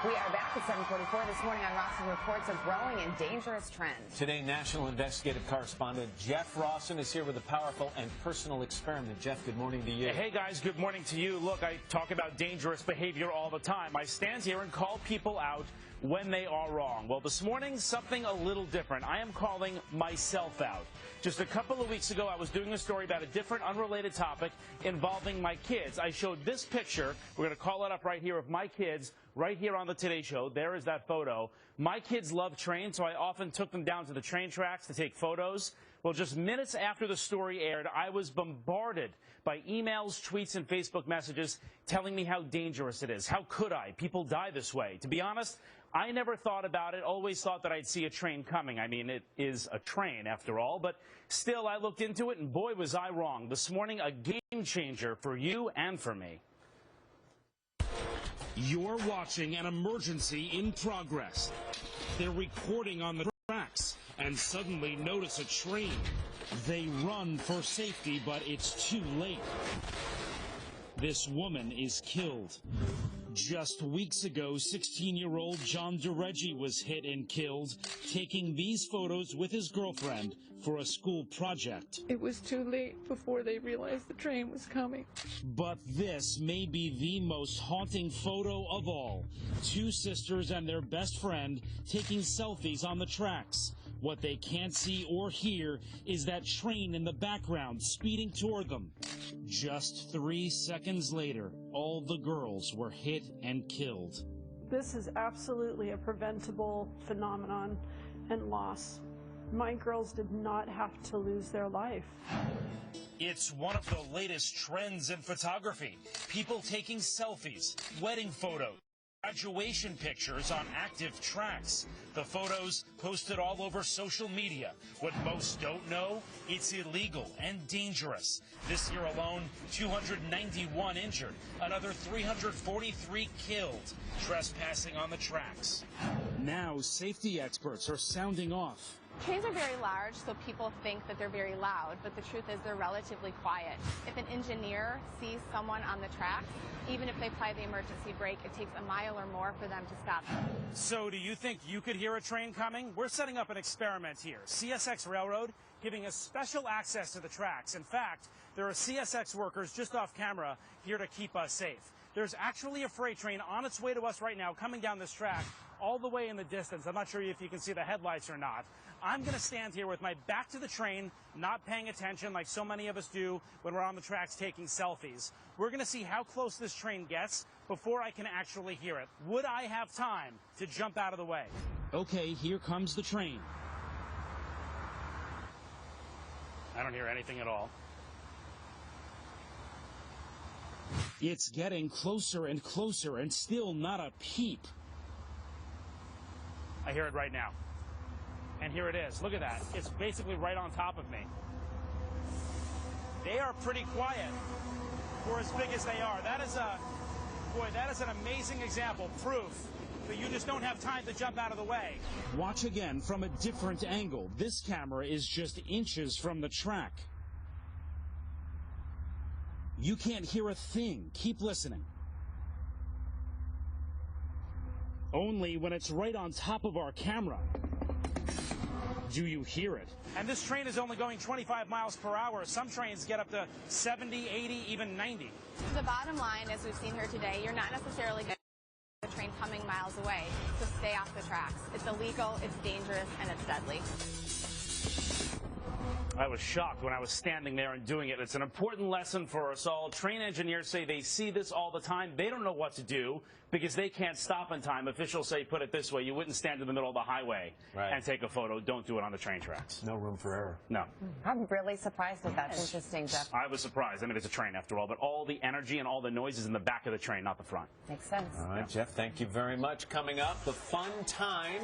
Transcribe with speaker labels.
Speaker 1: We are back at 7:44 this morning on Rossen reports a growing and dangerous trend.
Speaker 2: Today, national investigative correspondent Jeff Rossen is here with a powerful and personal experiment. Jeff, good morning to you.
Speaker 3: Hey, guys, good morning to you. Look, I talk about dangerous behavior all the time. I stand here and call people out when they are wrong. Well, this morning, something a little different. I am calling myself out. Just a couple of weeks ago, I was doing a story about a different, unrelated topic involving my kids. I showed this picture. We're going to call it up right here of my kids right here on the Today Show. There is that photo. My kids love trains, so I often took them down to the train tracks to take photos. Well, just minutes after the story aired, I was bombarded by emails, tweets, and Facebook messages telling me how dangerous it is. How could I? People die this way. To be honest, I never thought about it, always thought that I'd see a train coming. I mean, it is a train after all, but still I looked into it and boy was I wrong. This morning, a game changer for you and for me.
Speaker 4: You're watching an emergency in progress. They're recording on the tracks and suddenly notice a train. They run for safety, but it's too late. This woman is killed. Just weeks ago, 16-year-old John DeReggie was hit and killed, taking these photos with his girlfriend for a school project.
Speaker 5: It was too late before they realized the train was coming.
Speaker 4: But this may be the most haunting photo of all. Two sisters and their best friend taking selfies on the tracks. What they can't see or hear is that train in the background speeding toward them. Just 3 seconds later, all the girls were hit and killed.
Speaker 6: This is absolutely a preventable phenomenon and loss. My girls did not have to lose their life.
Speaker 4: It's one of the latest trends in photography. People taking selfies, wedding photos, graduation pictures on active tracks. The photos posted all over social media. What most don't know, it's illegal and dangerous. This year alone, 291 injured, another 343 killed, trespassing on the tracks. Now, safety experts are sounding off.
Speaker 7: Trains are very large, so people think that they're very loud, but the truth is they're relatively quiet. If an engineer sees someone on the track, even if they apply the emergency brake, it takes a mile or more for them to stop.
Speaker 3: So do you think you could hear a train coming? We're setting up an experiment here. CSX Railroad giving us special access to the tracks. In fact, there are CSX workers just off camera here to keep us safe. There's actually a freight train on its way to us right now coming down this track all the way in the distance. I'm not sure if you can see the headlights or not. I'm going to stand here with my back to the train, not paying attention like so many of us do when we're on the tracks taking selfies. We're going to see how close this train gets before I can actually hear it. Would I have time to jump out of the way?
Speaker 4: Okay, here comes the train.
Speaker 3: I don't hear anything at all.
Speaker 4: It's getting closer and closer and still not a peep.
Speaker 3: I hear it right now. And here it is. Look at that. It's basically right on top of me. They are pretty quiet for as big as they are. That is an amazing example, proof that you just don't have time to jump out of the way.
Speaker 4: Watch again from a different angle. This camera is just inches from the track. You can't hear a thing. Keep listening. Only when it's right on top of our camera do you hear it.
Speaker 3: And this train is only going 25 miles per hour. Some trains get up to 70, 80, even 90.
Speaker 7: The bottom line, as we've seen here today, you're not necessarily going to see the train coming miles away, so stay off the tracks. It's illegal, it's dangerous, and it's deadly.
Speaker 3: I was shocked when I was standing there and doing it. It's an important lesson for us all. Train engineers say they see this all the time. They don't know what to do because they can't stop in time. Officials say, put it this way, you wouldn't stand in the middle of the highway and take a photo. Don't do it on the train tracks.
Speaker 2: No room for error.
Speaker 3: No.
Speaker 1: I'm really surprised that that's interesting, Jeff.
Speaker 3: I was surprised. I mean, it's a train after all, but all the energy and all the noise is in the back of the train, not the front.
Speaker 1: Makes sense.
Speaker 2: All right, Jeff, thank you very much. Coming up, the fun time.